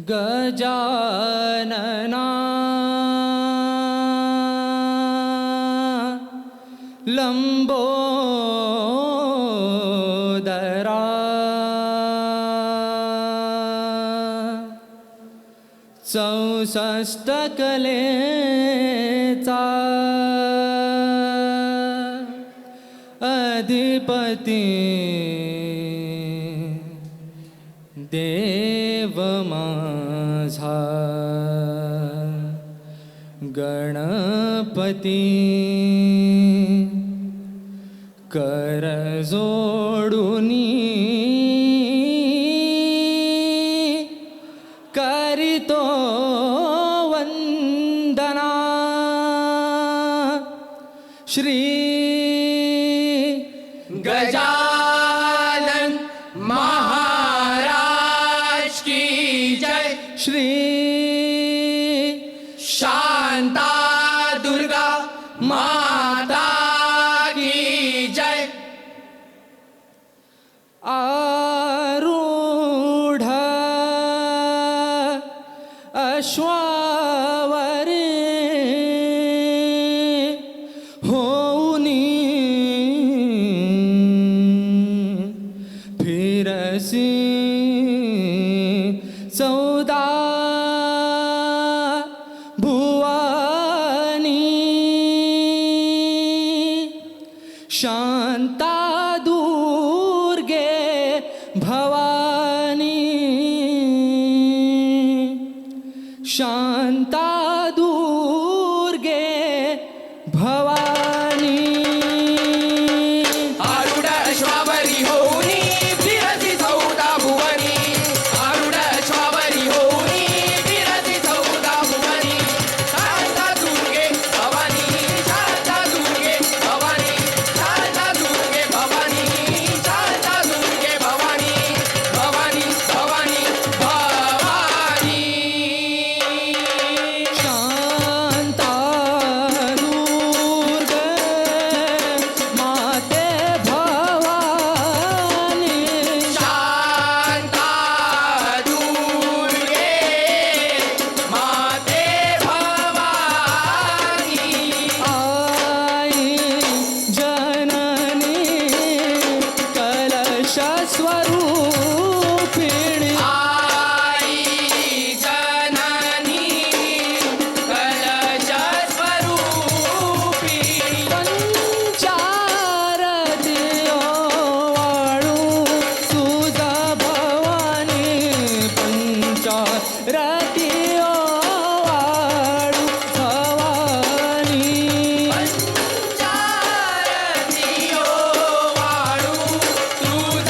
गजानना लंबोदरा चौसष्ट कलेचा अधिपती देव माझा गणपती कर जोडुनी करितो वंदना श्री गजानन महाराज की जय। श्री शांता दुर्गा माता की जय। आरूढ अश्वावरी होऊनी फिरसी चौदा भुवनी शांता दुर्गे भवानी शांता दुर्गे भवानी आरूढ अश्वावरी होऊनी फिरसी चौदा भुवनी। आरूढ अश्वावरी होऊनी फिरसी चौदा भुवनी। शांता दुर्गे भवानी शांता दुर्गे भवानी शांता दुर्गे भवानी शांता दुर्गे भवानी भवानी भवानी भवानी। शांता दुर्गे माते भवानी शांता दुर्गे माते भवानी। आई जननी कलश स्वरूपिणी आई जननी कलश स्वरूपिणी। पंचारतियो वाळू तुझा भवानी पंचारतियो वाळू भवानी पंचारतियो वाळू तुझ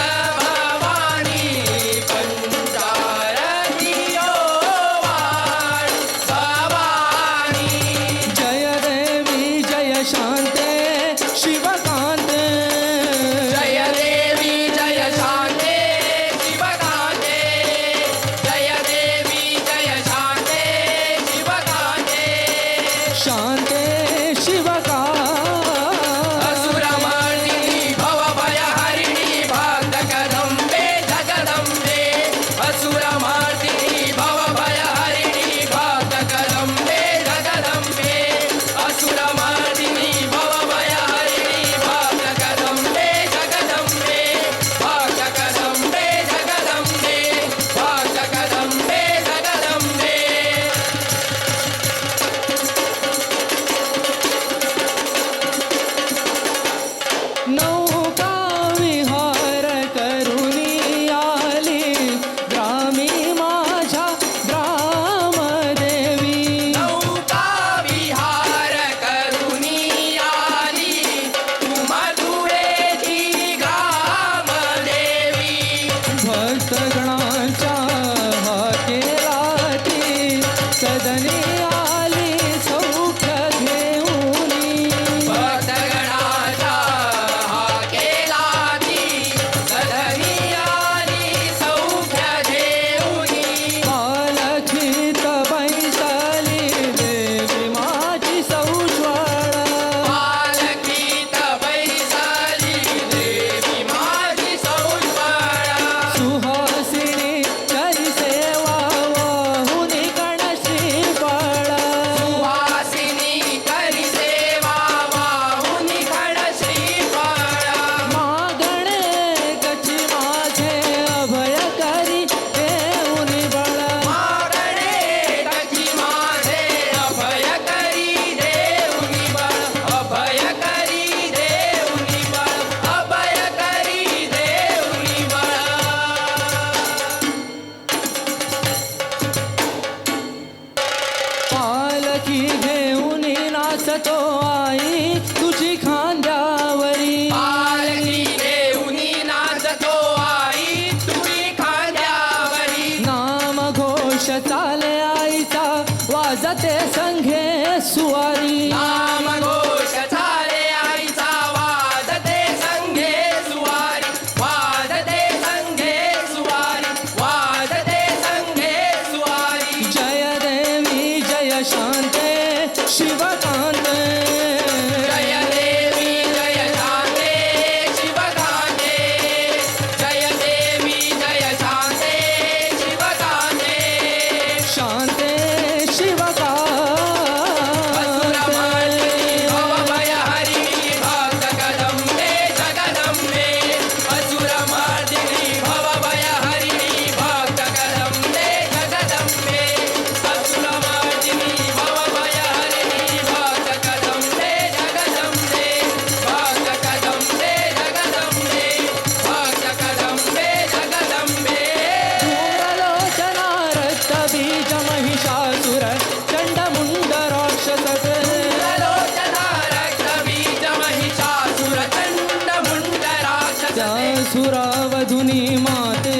असुरावधुनी माते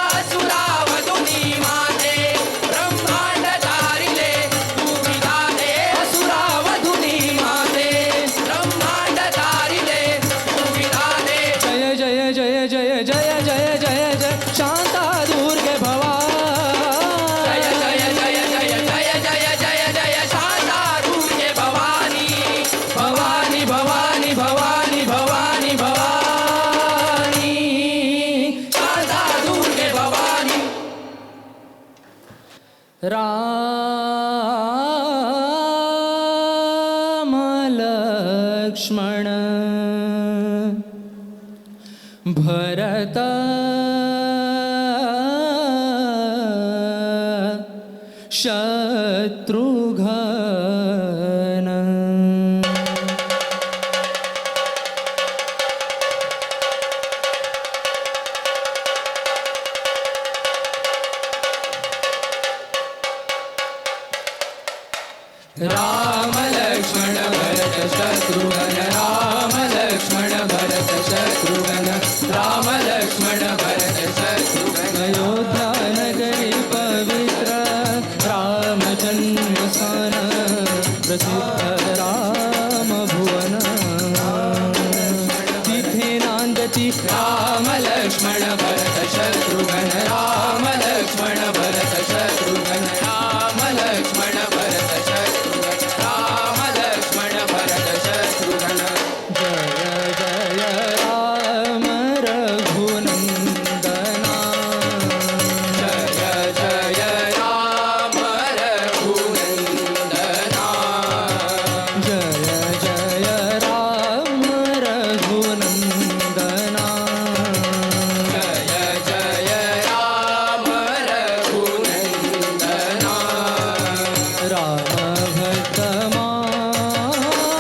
असुरावधुनी माते ब्रह्मांड तारिले तू विधाते असुरावधुनी माते ब्रह्मांड तारिले तू विधाते जय जय जय जय जय जय जय जय शांता दुर्गे भवा जय जय जय जय जय जय जय जय शांता दुर्गे भवानी भवानी भवानी भवानी भवानी भवानी शांता दुर्गे भवानी राम लक्ष्मण भरत शत्रुघ्न राम लक्ष्मण भरत शत्रुघ्न राम लक्ष्मण भरत शत्रुघ्न राम लक्ष्मण भरत शत्रुघ्न अयोध्या नगरी पवित्र राम जन्मस्थान प्रसिद्ध राम भुवन तिथे नांदती राम लक्ष्मण भरत शत्रुघ्न राम लक्ष्मण भरत शत्रुघ्न राम लक्ष्मण भरत शत्रुघ्न राम लक्ष्मण भरत शत्रुघ्न जय जय राम रघुनंदना जय जय राम रघुनंदना जय जय राम रघुनंदना जय जय राम रघुनंदना राम भक्त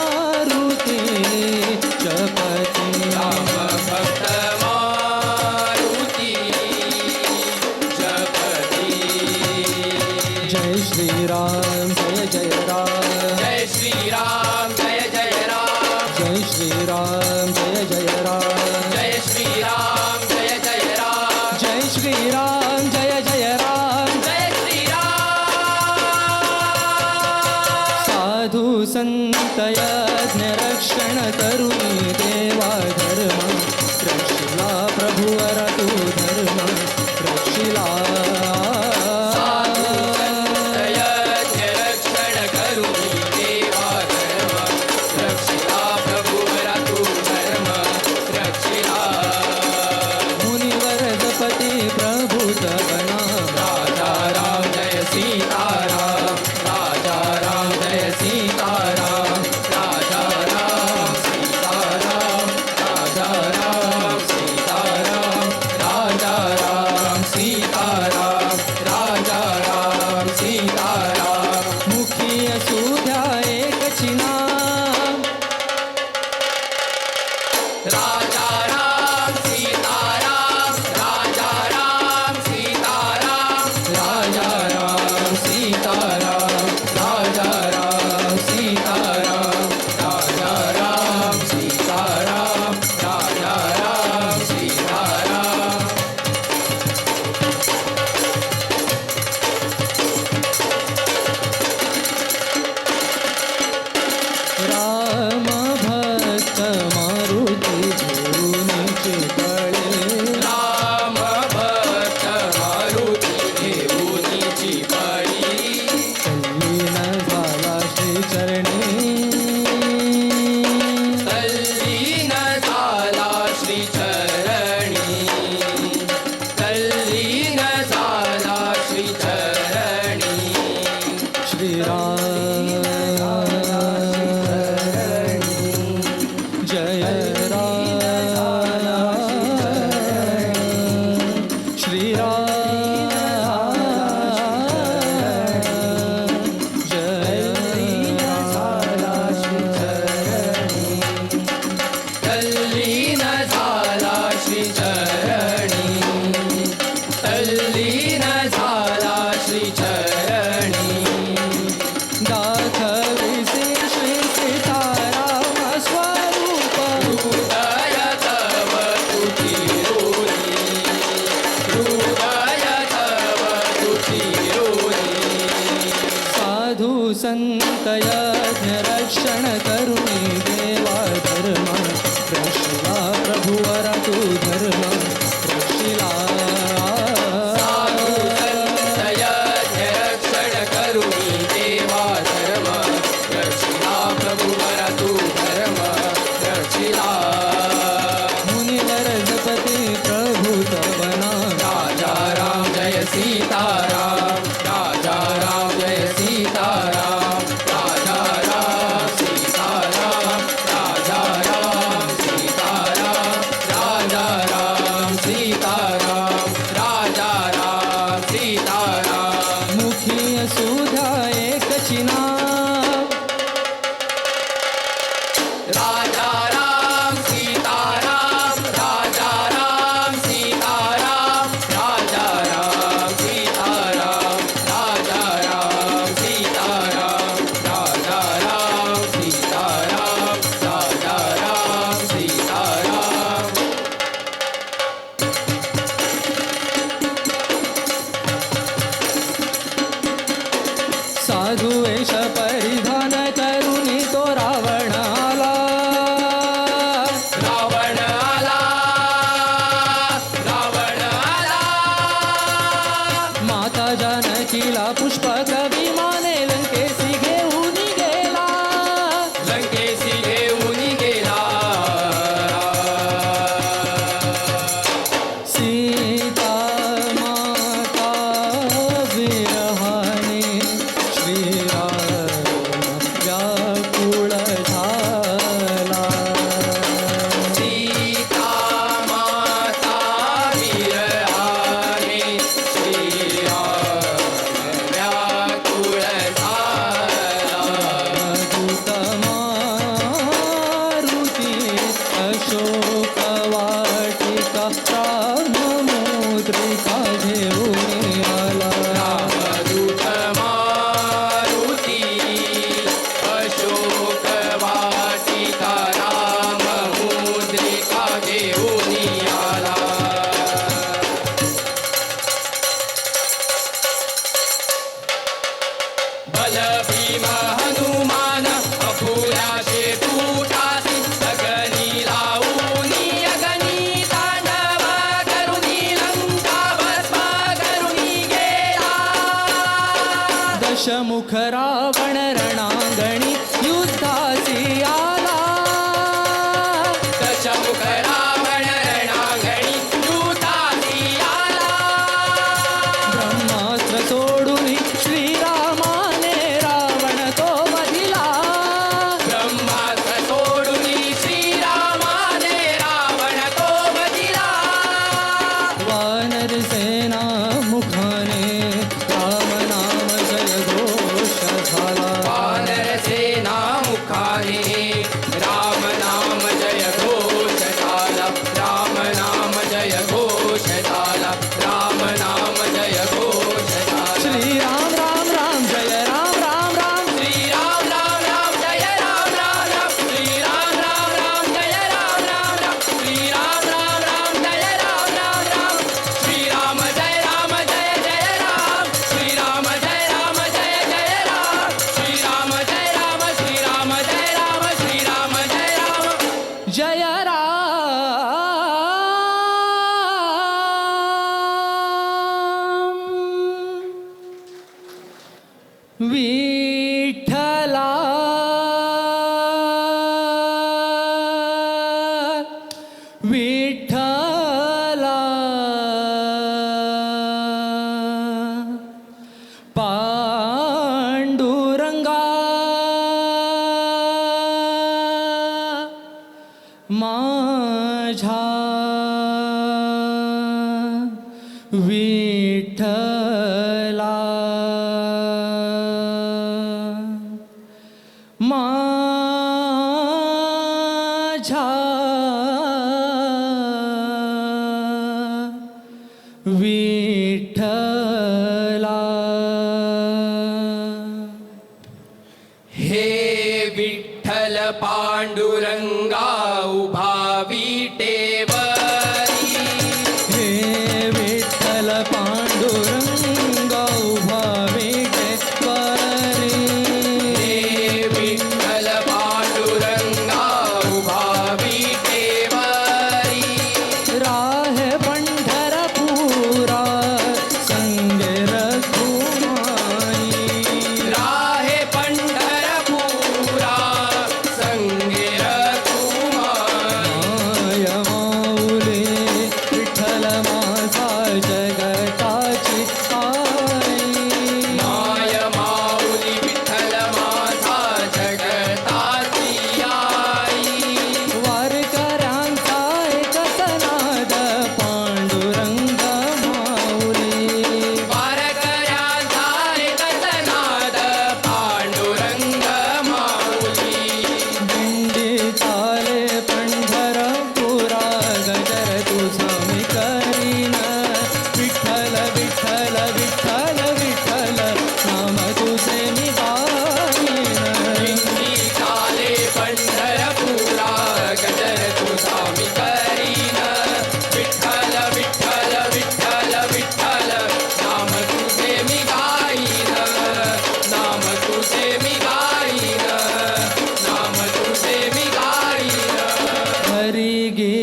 मारुती जपती राम भक्त मारुती जपती जय श्री राम जय जय राम जय श्री राम जय जय राम जय श्री राम जय जय राम जय श्री राम जय जय राम जय श्री राम जय जय राम जय श्री राम साधु संत यज्ञ रक्षण करुणी देवा धर्म रक्षिला प्रभुवर तू धर्म रक्षिला यज्ञ रक्षण करुणी देवा धर्म रक्षिला प्रभुवरा तू धर्म रक्षिला मुनिवर जपती प्रभु तव नाम राजा राम जय सीताराम राजा राम जय सीताराम राजा राम सीताराम राजा राम सीताराम राजा राम सीताराम राजा राम सीताराम मुखी असुद्या एकची नाम राजा राम सीताराम राजा राम सीताराम राजा राम सीताराम राजा राम सीताराम राजा राम सीताराम राजा राम सीताराम राम भक्त मारुती घेऊनचे पळे राम भक्त मारुती घेऊनीची पाळी तल्लीन झाला श्री चरणी तल्लीन झाला श्री चरणी तल्लीन झाला श्री चरणी श्रीराम जय तू धर्म रक्षिला साधू संत यज्ञ रक्षण करुणी देवा धर्म रक्षिला प्रभू बरा तू धर्म रक्षिला मुनिवर जपती प्रभु तव नाम राजा राम जय सीताराम राजा राम जय सीताराम राजा राम सीताराम राजा राम सीताराम राजा राम सीताराम राजा राम सीताराम मुखी सुधा एकची नाव राजा राम सीताराम राजा राम सीताराम राजा राम सीताराम राजा राम सीताराम राजा राम सीताराम राजा राम सीताराम साधू वेश परिधान करुणी तो रावण आला रावण आला रावण आला माता जानकीला पुष्पक विमाने लंकेसी घेऊन गेला लंकेशी घेऊन गेला सीता माता विरहाने श्रीराम व्याकुळ झाला सीता माता विरहाने श्रीराम व्याकुळ झाला दूत मारुती अशोक वाटिका राममुद्रिका घेऊन आला रामदूत मारुती अशोक वाटिका राममुद्रिका घेऊन आला बल भीम हनुमान अफुल्याशे तूटासी अगनी लावूनी अगनी तांडव करुणी लंका भस्म करुणी गेला दशमुख रावण रणांगणी युद्धासी आला दशमुख रावण रणांगणी युद्धासी आला ब्रह्मास्त्र सोडून श्रीरामाने रावण तो वधिला ब्रह्मास्त्र सोडून श्रीरामाने रावण तो बदिला वानर सेना मुखाने राम नाम जय घोष झाला वानर सेना मुखाने राम नाम जय घोष झाला राम नाम जय घोष झाला राम नाम जय घोष झाला श्रीराम राम राम जय राम राम राम श्रीराम राम राम जय राम राम राम श्रीराम राम राम जय राम राम राम श्रीराम राम राम जय राम राम राम श्रीराम जय राम जय जय राम श्रीराम जय राम जय जय राम श्रीराम जय राम श्रीराम जय राम श्रीराम जय राम जय राम विठ्ठला विठ्ठला पांडुरंगा माझा विठ्ठला माझा विठ्ठला हे विठ्ठल पांडुरंगा उभा विटेवरी हे विठ्ठल पांडुरंगा उभा विटेवरी हे विठ्ठल पांडुरंगा उभा विटेवरी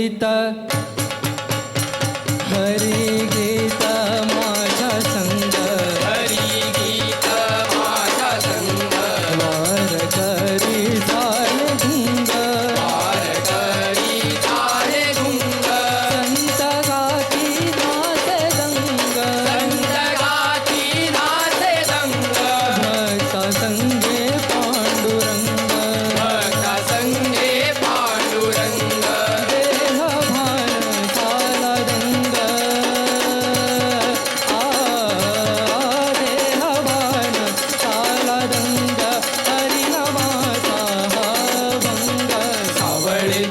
गीत हरी गीत माझा संग हरी गीत माझा संग वारकरी झाले गुंग वारकरी झाले गुंग संत गाती नाचे दंग संत गाती नाचे दंग भक्त संगे पांडुरंग भक्ता संगे पांडुरंग देह भान झाला दंग देह भान झाला दंग हरिनामाचा हा भंग सावळे